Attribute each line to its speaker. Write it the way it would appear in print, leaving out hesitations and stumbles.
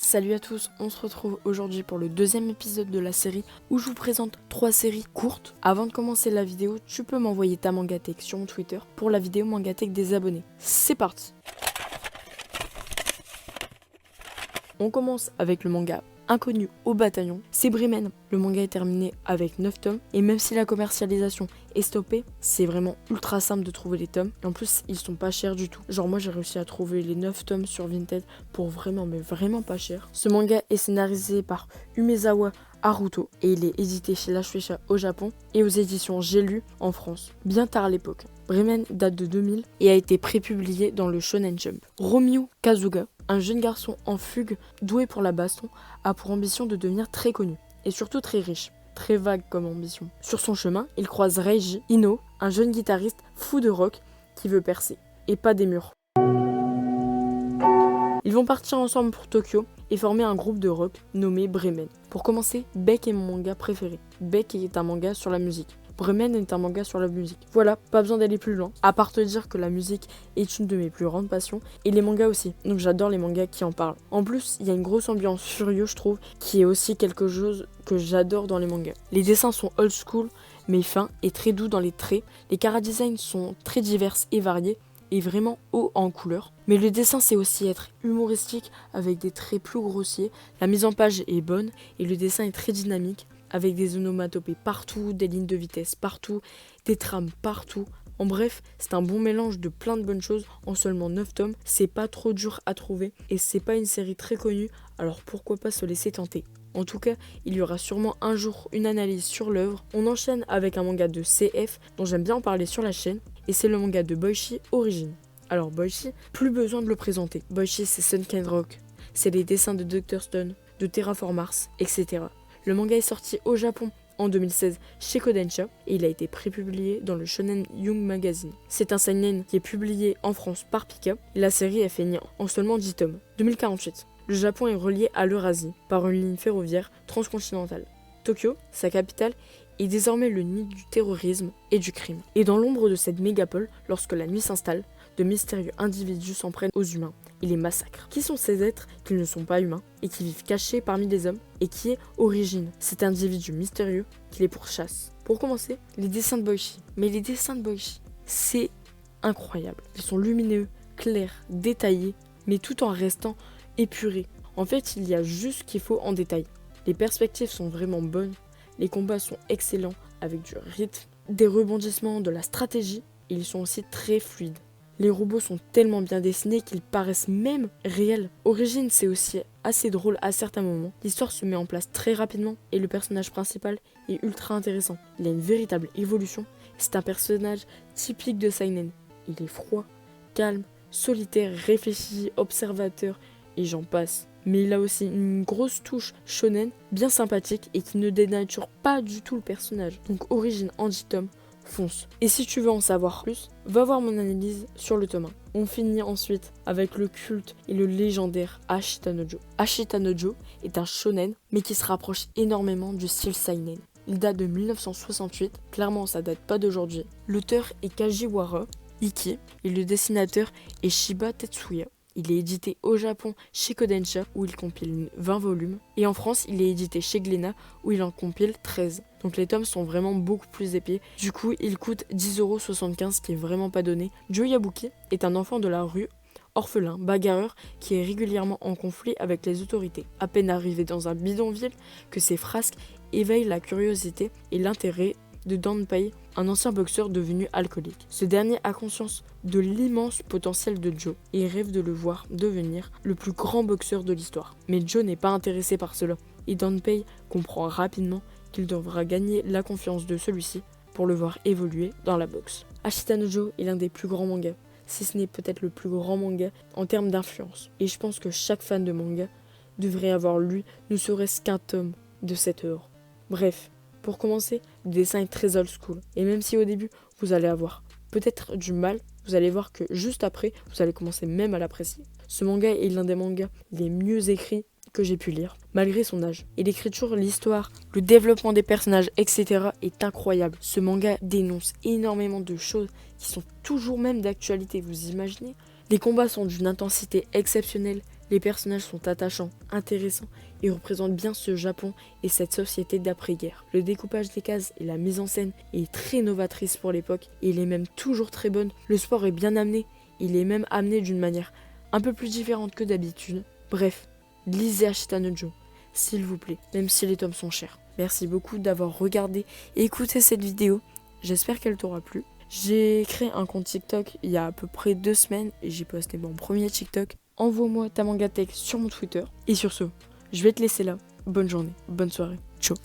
Speaker 1: Salut à tous, on se retrouve aujourd'hui pour le deuxième épisode de la série où je vous présente 3 séries courtes. Avant de commencer la vidéo, tu peux m'envoyer ta Mangatech sur mon Twitter pour la vidéo Mangatech des abonnés. C'est parti! On commence avec le manga Inconnu au bataillon. C'est Bremen. Le manga est terminé avec 9 tomes et même si la commercialisation est stoppée, c'est vraiment ultra simple de trouver les tomes. Et en plus, ils sont pas chers du tout. Genre moi j'ai réussi à trouver les 9 tomes sur Vinted pour vraiment pas cher. Ce manga est scénarisé par Umezawa Haruto et il est édité chez La Shueisha au Japon et aux éditions J'ai lu en France, bien tard à l'époque. Bremen date de 2000 et a été prépublié dans le Shonen Jump. Romeo Kazuga, un jeune garçon en fugue, doué pour la baston, a pour ambition de devenir très connu, et surtout très riche. Très vague comme ambition. Sur son chemin, il croise Reiji Ino, un jeune guitariste fou de rock qui veut percer, et pas des murs. Ils vont partir ensemble pour Tokyo et former un groupe de rock nommé Bremen. Pour commencer, Beck est mon manga préféré. Beck est un manga sur la musique. Bremen est un manga sur la musique. Voilà, pas besoin d'aller plus loin. À part te dire que la musique est une de mes plus grandes passions, et les mangas aussi. Donc j'adore les mangas qui en parlent. En plus, il y a une grosse ambiance furieuse, je trouve, qui est aussi quelque chose que j'adore dans les mangas. Les dessins sont old school, mais fins et très doux dans les traits. Les chara-designs sont très diverses et variés, et vraiment haut en couleur. Mais le dessin c'est aussi être humoristique avec des traits plus grossiers. La mise en page est bonne et le dessin est très dynamique avec des onomatopées partout, des lignes de vitesse partout, des trames partout. En bref, c'est un bon mélange de plein de bonnes choses en seulement 9 tomes. C'est pas trop dur à trouver et c'est pas une série très connue, alors pourquoi pas se laisser tenter. En tout cas, il y aura sûrement un jour une analyse sur l'œuvre. On enchaîne avec un manga de CF dont j'aime bien en parler sur la chaîne et c'est le manga de Boichi Origin. Alors Boichi, plus besoin de le présenter. Boichi c'est Sunken Rock, c'est les dessins de Dr. Stone, de Terraform Mars, etc. Le manga est sorti au Japon en 2016 chez Kodansha et il a été prépublié dans le Shonen Young Magazine. C'est un seinen qui est publié en France par Pika et la série est finie en seulement 10 tomes. 2048. Le Japon est relié à l'Eurasie par une ligne ferroviaire transcontinentale. Tokyo, sa capitale, est désormais le nid du terrorisme et du crime. Et dans l'ombre de cette mégapole, lorsque la nuit s'installe, de mystérieux individus s'en prennent aux humains et les massacrent. Qui sont ces êtres qui ne sont pas humains et qui vivent cachés parmi les hommes et qui est Origin, cet individu mystérieux qui les pourchasse. Pour commencer, les dessins de Boichi. Mais les dessins de Boichi, c'est incroyable. Ils sont lumineux, clairs, détaillés, mais tout en restant épurés. En fait, il y a juste ce qu'il faut en détail. Les perspectives sont vraiment bonnes, les combats sont excellents avec du rythme, des rebondissements, de la stratégie, et ils sont aussi très fluides. Les robots sont tellement bien dessinés qu'ils paraissent même réels. Origin, c'est aussi assez drôle à certains moments. L'histoire se met en place très rapidement et le personnage principal est ultra intéressant. Il a une véritable évolution. C'est un personnage typique de seinen. Il est froid, calme, solitaire, réfléchi, observateur et j'en passe. Mais il a aussi une grosse touche shonen, bien sympathique et qui ne dénature pas du tout le personnage. Donc Origin en 10 tomes, fonce. Et si tu veux en savoir plus, va voir mon analyse sur le tome 1. On finit ensuite avec le culte et le légendaire Ashita no Joe. Ashita no Joe est un shonen, mais qui se rapproche énormément du style seinen. Il date de 1968, clairement ça date pas d'aujourd'hui. L'auteur est Kajiwara Iki et le dessinateur est Shiba Tetsuya. Il est édité au Japon chez Kodansha où il compile 20 volumes. Et en France, il est édité chez Glénat où il en compile 13. Donc les tomes sont vraiment beaucoup plus épais. Du coup, il coûte 10,75€, ce qui est vraiment pas donné. Joe Yabuki est un enfant de la rue, orphelin, bagarreur, qui est régulièrement en conflit avec les autorités. À peine arrivé dans un bidonville, que ses frasques éveillent la curiosité et l'intérêt de Danpei, un ancien boxeur devenu alcoolique. Ce dernier a conscience de l'immense potentiel de Joe et rêve de le voir devenir le plus grand boxeur de l'histoire. Mais Joe n'est pas intéressé par cela et Danpei comprend rapidement qu'il devra gagner la confiance de celui-ci pour le voir évoluer dans la boxe. Ashita no Joe est l'un des plus grands mangas, si ce n'est peut-être le plus grand manga en termes d'influence. Et je pense que chaque fan de manga devrait avoir lu ne serait-ce qu'un tome de cette œuvre. Bref. Pour commencer, le dessin est très old school. Et même si au début, vous allez avoir peut-être du mal, vous allez voir que juste après, vous allez commencer même à l'apprécier. Ce manga est l'un des mangas les mieux écrits que j'ai pu lire, malgré son âge. Et l'écriture, l'histoire, le développement des personnages, etc. est incroyable. Ce manga dénonce énormément de choses qui sont toujours même d'actualité, vous imaginez ? Les combats sont d'une intensité exceptionnelle, Les personnages sont attachants, intéressants et représentent bien ce Japon et cette société d'après-guerre. Le découpage des cases et la mise en scène est très novatrice pour l'époque et il est même toujours très bonne. Le sport est bien amené, il est même amené d'une manière un peu plus différente que d'habitude. Bref, lisez Ashita no Joe, s'il vous plaît, même si les tomes sont chers. Merci beaucoup d'avoir regardé et écouté cette vidéo, j'espère qu'elle t'aura plu. J'ai créé un compte TikTok il y a à peu près 2 semaines et j'ai posté mon premier TikTok. Envoie-moi ta manga tech sur mon Twitter. Et sur ce, je vais te laisser là. Bonne journée, bonne soirée. Ciao.